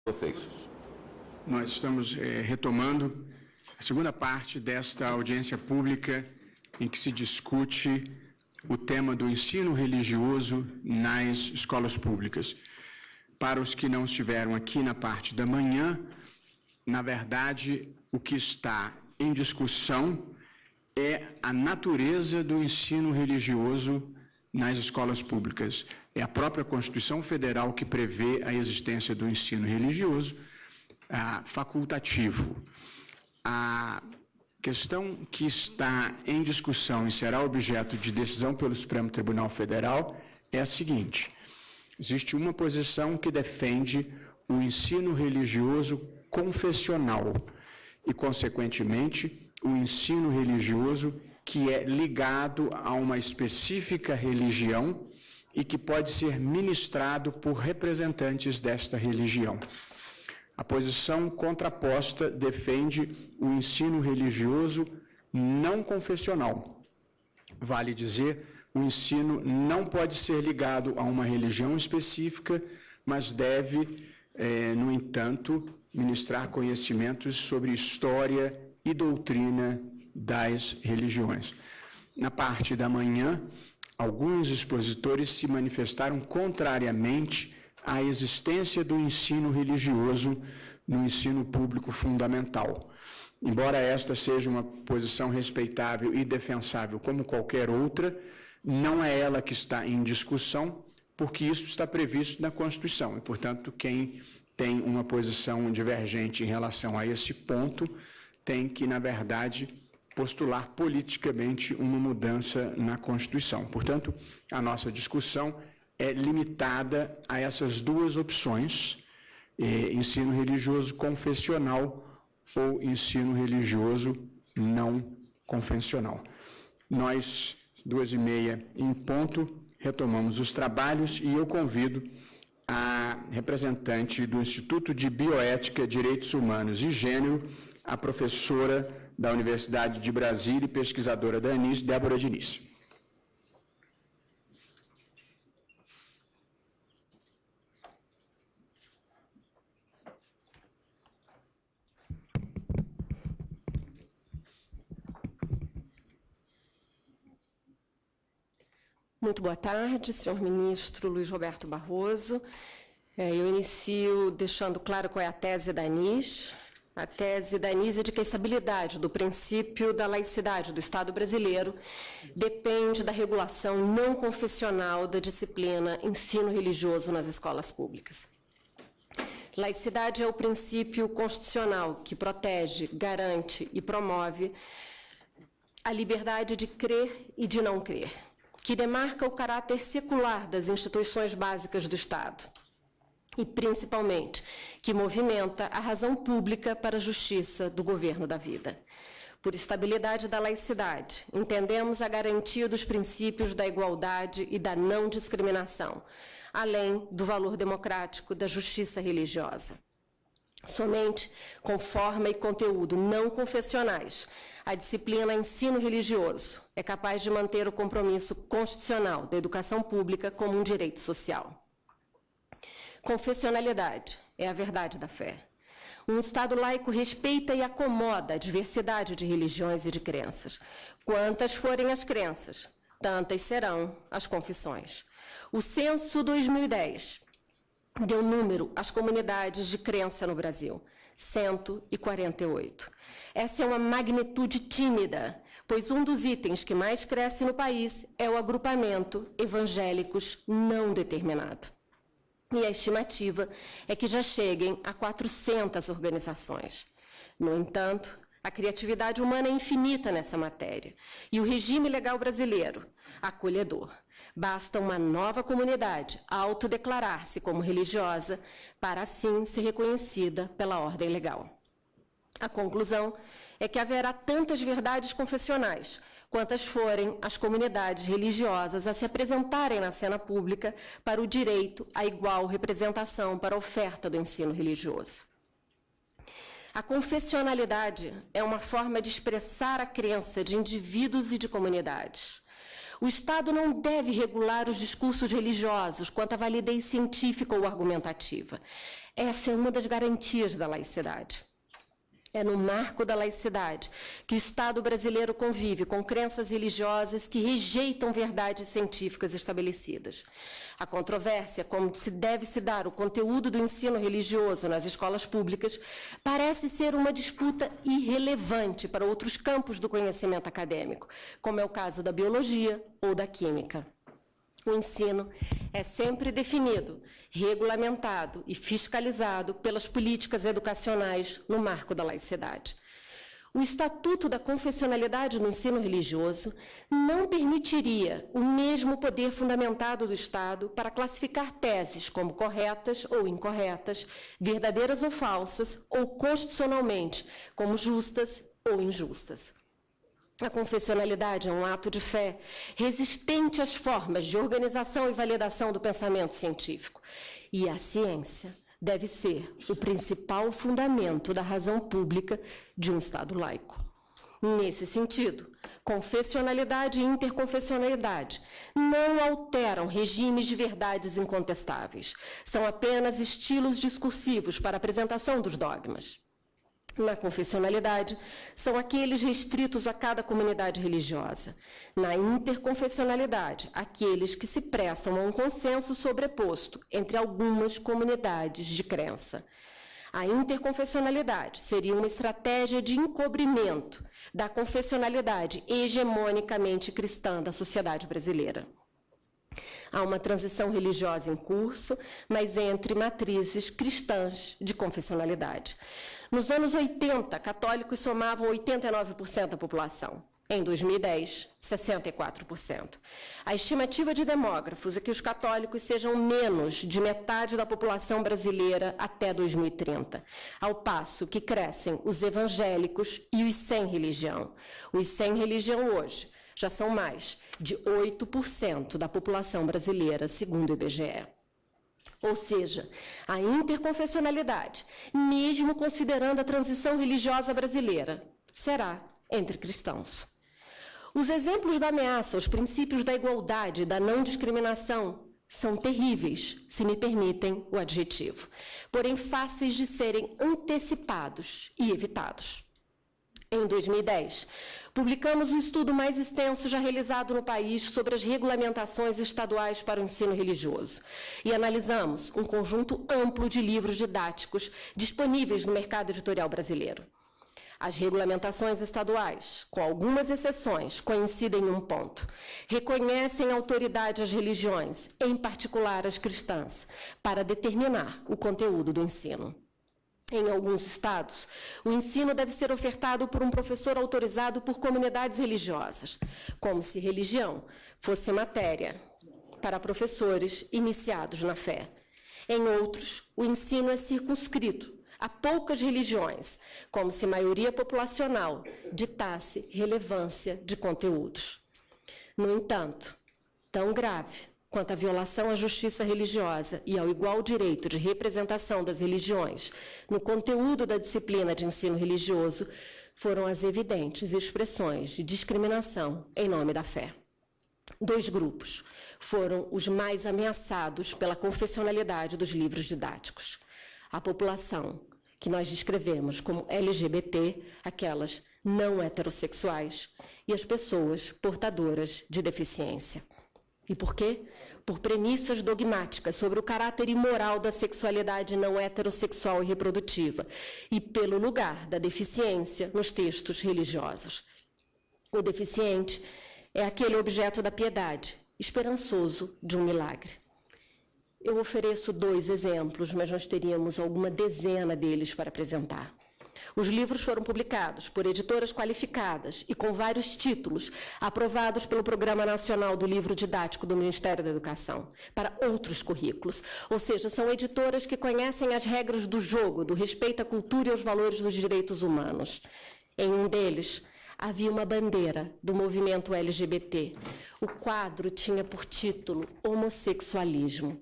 Vocês. Nós estamos retomando a segunda parte desta audiência pública em que se discute o tema do ensino religioso nas escolas públicas. Para os que não estiveram aqui na parte da manhã, na verdade, o que está em discussão é a natureza do ensino religioso nas escolas públicas. É a própria Constituição Federal que prevê a existência do ensino religioso facultativo. A questão que está em discussão e será objeto de decisão pelo Supremo Tribunal Federal é a seguinte: existe uma posição que defende o ensino religioso confessional e, consequentemente, o ensino religioso que é ligado a uma específica religião e que pode ser ministrado por representantes desta religião. A posição contraposta defende o ensino religioso não confessional. Vale dizer, o ensino não pode ser ligado a uma religião específica, mas deve, no entanto, ministrar conhecimentos sobre história e doutrina das religiões. Na parte da manhã, alguns expositores se manifestaram contrariamente à existência do ensino religioso no ensino público fundamental. Embora esta seja uma posição respeitável e defensável como qualquer outra, não é ela que está em discussão, porque isso está previsto na Constituição. E, portanto, quem tem uma posição divergente em relação a esse ponto tem que, na verdade, postular politicamente uma mudança na Constituição. Portanto, a nossa discussão é limitada a essas duas opções, ensino religioso confessional ou ensino religioso não confessional. Nós, 2h30 em ponto, retomamos os trabalhos e eu convido a representante do Instituto de Bioética, Direitos Humanos e Gênero, a professora da Universidade de Brasília e pesquisadora da ANIS, Débora Diniz. Muito boa tarde, senhor ministro Luiz Roberto Barroso. Eu inicio deixando claro qual é a tese da ANIS. A tese da ANIS é de que a estabilidade do princípio da laicidade do Estado brasileiro depende da regulação não confessional da disciplina ensino religioso nas escolas públicas. Laicidade é o princípio constitucional que protege, garante e promove a liberdade de crer e de não crer, que demarca o caráter secular das instituições básicas do Estado e, principalmente, que movimenta a razão pública para a justiça do governo da vida. Por estabilidade da laicidade, entendemos a garantia dos princípios da igualdade e da não discriminação, além do valor democrático da justiça religiosa. Somente com forma e conteúdo não confessionais, a disciplina ensino religioso é capaz de manter o compromisso constitucional da educação pública como um direito social. Confessionalidade é a verdade da fé. Um Estado laico respeita e acomoda a diversidade de religiões e de crenças. Quantas forem as crenças, tantas serão as confissões. O censo 2010 deu número às comunidades de crença no Brasil, 148. Essa é uma magnitude tímida, pois um dos itens que mais cresce no país é o agrupamento evangélicos não determinado. E a estimativa é que já cheguem a 400 organizações. No entanto, a criatividade humana é infinita nessa matéria, e o regime legal brasileiro, acolhedor. Basta uma nova comunidade autodeclarar-se como religiosa para assim ser reconhecida pela ordem legal. A conclusão é que haverá tantas verdades confessionais quantas forem as comunidades religiosas a se apresentarem na cena pública para o direito à igual representação para a oferta do ensino religioso. A confessionalidade é uma forma de expressar a crença de indivíduos e de comunidades. O Estado não deve regular os discursos religiosos quanto à validez científica ou argumentativa. Essa é uma das garantias da laicidade. É no marco da laicidade que o Estado brasileiro convive com crenças religiosas que rejeitam verdades científicas estabelecidas. A controvérsia, como se deve se dar o conteúdo do ensino religioso nas escolas públicas, parece ser uma disputa irrelevante para outros campos do conhecimento acadêmico, como é o caso da biologia ou da química. O ensino é sempre definido, regulamentado e fiscalizado pelas políticas educacionais no marco da laicidade. O Estatuto da Confessionalidade no ensino religioso não permitiria o mesmo poder fundamentado do Estado para classificar teses como corretas ou incorretas, verdadeiras ou falsas, ou constitucionalmente como justas ou injustas. A confessionalidade é um ato de fé resistente às formas de organização e validação do pensamento científico. E a ciência deve ser o principal fundamento da razão pública de um Estado laico. Nesse sentido, confessionalidade e interconfessionalidade não alteram regimes de verdades incontestáveis. São apenas estilos discursivos para a apresentação dos dogmas. Na confessionalidade, são aqueles restritos a cada comunidade religiosa. Na interconfessionalidade, aqueles que se prestam a um consenso sobreposto entre algumas comunidades de crença. A interconfessionalidade seria uma estratégia de encobrimento da confessionalidade hegemonicamente cristã da sociedade brasileira. Há uma transição religiosa em curso, mas entre matrizes cristãs de confessionalidade. Nos anos 80, católicos somavam 89% da população. Em 2010, 64%. A estimativa de demógrafos é que os católicos sejam menos de metade da população brasileira até 2030, ao passo que crescem os evangélicos e os sem religião. Os sem religião hoje já são mais de 8% da população brasileira, segundo o IBGE. Ou seja, a interconfessionalidade, mesmo considerando a transição religiosa brasileira, será entre cristãos. Os exemplos da ameaça aos princípios da igualdade e da não discriminação são terríveis, se me permitem o adjetivo, porém fáceis de serem antecipados e evitados. Em 2010, publicamos o estudo mais extenso já realizado no país sobre as regulamentações estaduais para o ensino religioso e analisamos um conjunto amplo de livros didáticos disponíveis no mercado editorial brasileiro. As regulamentações estaduais, com algumas exceções, coincidem em um ponto. Reconhecem autoridade às religiões, em particular as cristãs, para determinar o conteúdo do ensino. Em alguns estados, o ensino deve ser ofertado por um professor autorizado por comunidades religiosas, como se religião fosse matéria para professores iniciados na fé. Em outros, o ensino é circunscrito a poucas religiões, como se maioria populacional ditasse relevância de conteúdos. No entanto, tão grave quanto à violação à justiça religiosa e ao igual direito de representação das religiões no conteúdo da disciplina de ensino religioso, foram as evidentes expressões de discriminação em nome da fé. Dois grupos foram os mais ameaçados pela confessionalidade dos livros didáticos. A população, que nós descrevemos como LGBT, aquelas não heterossexuais, e as pessoas portadoras de deficiência. E por quê? Por premissas dogmáticas sobre o caráter imoral da sexualidade não heterossexual e reprodutiva, e pelo lugar da deficiência nos textos religiosos. O deficiente é aquele objeto da piedade, esperançoso de um milagre. Eu ofereço 2 exemplos, mas nós teríamos alguma dezena deles para apresentar. Os livros foram publicados por editoras qualificadas e com vários títulos, aprovados pelo Programa Nacional do Livro Didático do Ministério da Educação, para outros currículos. Ou seja, são editoras que conhecem as regras do jogo, do respeito à cultura e aos valores dos direitos humanos. Em um deles, havia uma bandeira do movimento LGBT. O quadro tinha por título Homossexualismo.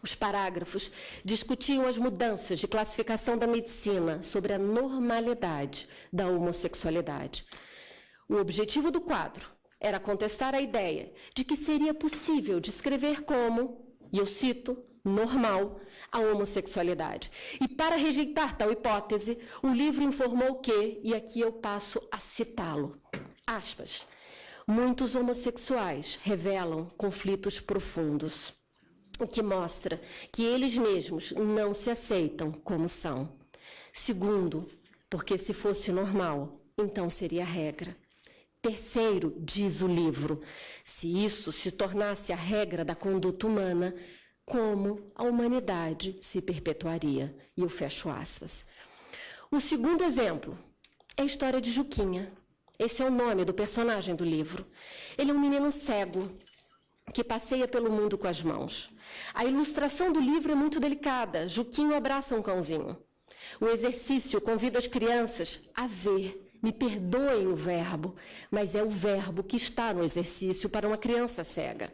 Os parágrafos discutiam as mudanças de classificação da medicina sobre a normalidade da homossexualidade. O objetivo do quadro era contestar a ideia de que seria possível descrever como, e eu cito, normal, a homossexualidade. E para rejeitar tal hipótese, o livro informou que, e aqui eu passo a citá-lo, aspas, muitos homossexuais revelam conflitos profundos, o que mostra que eles mesmos não se aceitam como são. Segundo, porque se fosse normal, então seria regra. Terceiro, diz o livro, se isso se tornasse a regra da conduta humana, como a humanidade se perpetuaria? E eu fecho aspas. O segundo exemplo é a história de Juquinha. Esse é o nome do personagem do livro. Ele é um menino cego que passeia pelo mundo com as mãos. A ilustração do livro é muito delicada. Juquinho abraça um cãozinho. O exercício convida as crianças a ver. Me perdoem o verbo, mas é o verbo que está no exercício para uma criança cega.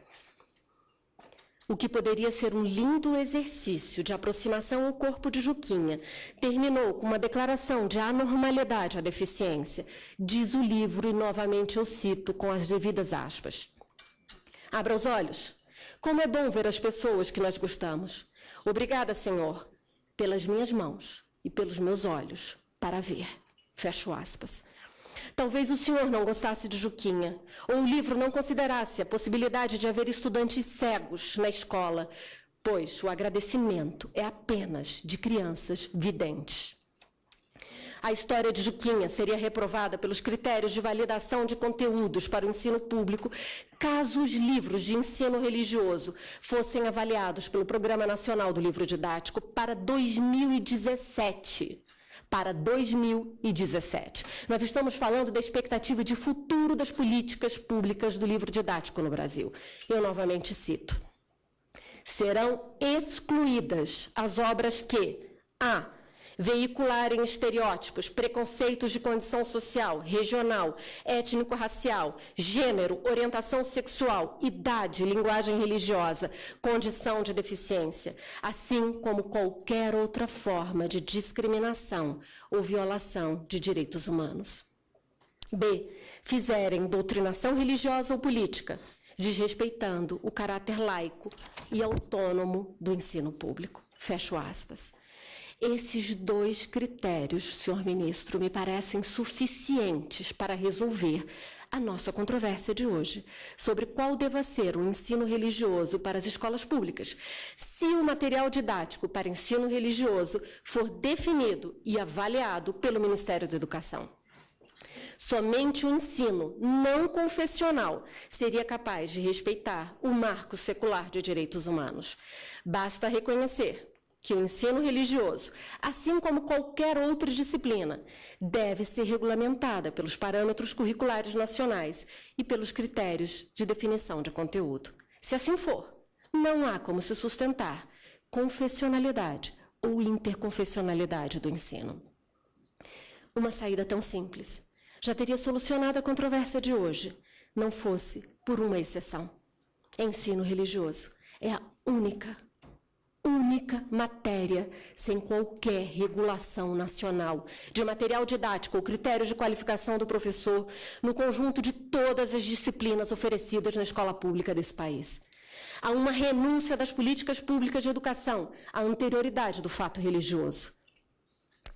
O que poderia ser um lindo exercício de aproximação ao corpo de Juquinha terminou com uma declaração de anormalidade à deficiência, diz o livro, e novamente eu cito com as devidas aspas. Abra os olhos. Como é bom ver as pessoas que nós gostamos. Obrigada, Senhor, pelas minhas mãos e pelos meus olhos para ver. Fecho aspas. Talvez o senhor não gostasse de Juquinha, ou o livro não considerasse a possibilidade de haver estudantes cegos na escola, pois o agradecimento é apenas de crianças videntes. A história de Juquinha seria reprovada pelos critérios de validação de conteúdos para o ensino público caso os livros de ensino religioso fossem avaliados pelo Programa Nacional do Livro Didático para 2017. Para 2017. Nós estamos falando da expectativa de futuro das políticas públicas do livro didático no Brasil. Eu novamente cito. Serão excluídas as obras que a. veicularem estereótipos, preconceitos de condição social, regional, étnico-racial, gênero, orientação sexual, idade, linguagem religiosa, condição de deficiência, assim como qualquer outra forma de discriminação ou violação de direitos humanos. B. Fizerem doutrinação religiosa ou política, desrespeitando o caráter laico e autônomo do ensino público. Fecho aspas. Esses dois critérios, senhor ministro, me parecem suficientes para resolver a nossa controvérsia de hoje sobre qual deva ser o ensino religioso para as escolas públicas. Se o material didático para ensino religioso for definido e avaliado pelo Ministério da Educação. Somente o ensino não confessional seria capaz de respeitar o marco secular de direitos humanos. Basta reconhecer que o ensino religioso, assim como qualquer outra disciplina, deve ser regulamentada pelos parâmetros curriculares nacionais e pelos critérios de definição de conteúdo. Se assim for, não há como se sustentar confessionalidade ou interconfessionalidade do ensino. Uma saída tão simples já teria solucionado a controvérsia de hoje, não fosse por uma exceção. Ensino religioso é a única matéria sem qualquer regulação nacional de material didático ou critério de qualificação do professor no conjunto de todas as disciplinas oferecidas na escola pública desse país. Há uma renúncia das políticas públicas de educação à anterioridade do fato religioso.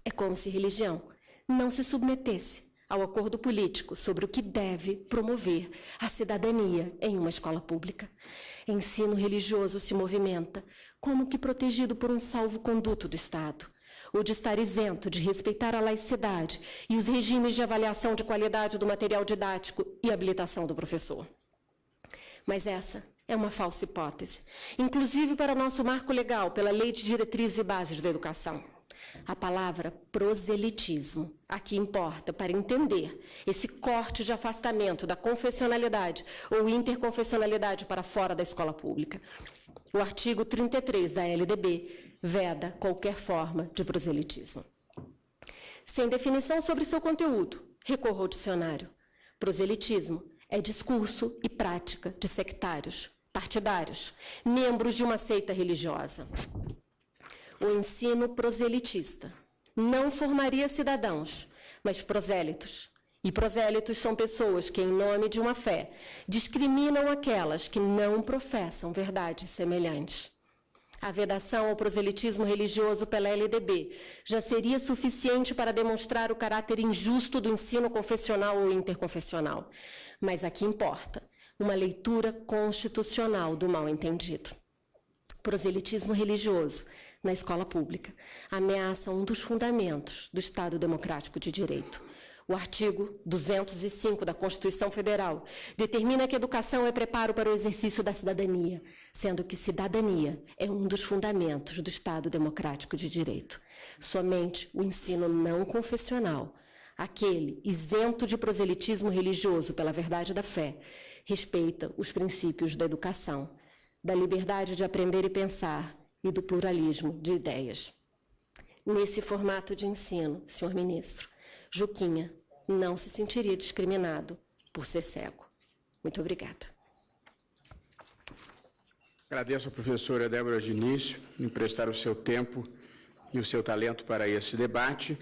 É como se religião não se submetesse ao acordo político sobre o que deve promover a cidadania em uma escola pública. Ensino religioso se movimenta como que protegido por um salvo-conduto do Estado, ou de estar isento de respeitar a laicidade e os regimes de avaliação de qualidade do material didático e habilitação do professor. Mas essa é uma falsa hipótese, inclusive para nosso marco legal, pela Lei de Diretrizes e Bases da Educação. A palavra proselitismo aqui importa para entender esse corte de afastamento da confessionalidade ou interconfessionalidade para fora da escola pública. O artigo 33 da LDB veda qualquer forma de proselitismo. Sem definição sobre seu conteúdo, recorra ao dicionário. Proselitismo é discurso e prática de sectários, partidários, membros de uma seita religiosa. O ensino proselitista não formaria cidadãos, mas prosélitos, E prosélitos são pessoas que, em nome de uma fé, discriminam aquelas que não professam verdades semelhantes. A vedação ao proselitismo religioso pela LDB já seria suficiente para demonstrar o caráter injusto do ensino confessional ou interconfessional. Mas aqui importa uma leitura constitucional do mal-entendido. Proselitismo religioso na escola pública ameaça um dos fundamentos do Estado Democrático de Direito. O artigo 205 da Constituição Federal determina que a educação é preparo para o exercício da cidadania, sendo que cidadania é um dos fundamentos do Estado Democrático de Direito. Somente o ensino não confessional, aquele isento de proselitismo religioso pela verdade da fé, respeita os princípios da educação, da liberdade de aprender e pensar e do pluralismo de ideias. Nesse formato de ensino, senhor ministro, Juquinha não se sentiria discriminado por ser cego. Muito obrigada. Agradeço à professora Débora Diniz em prestar o seu tempo e o seu talento para esse debate.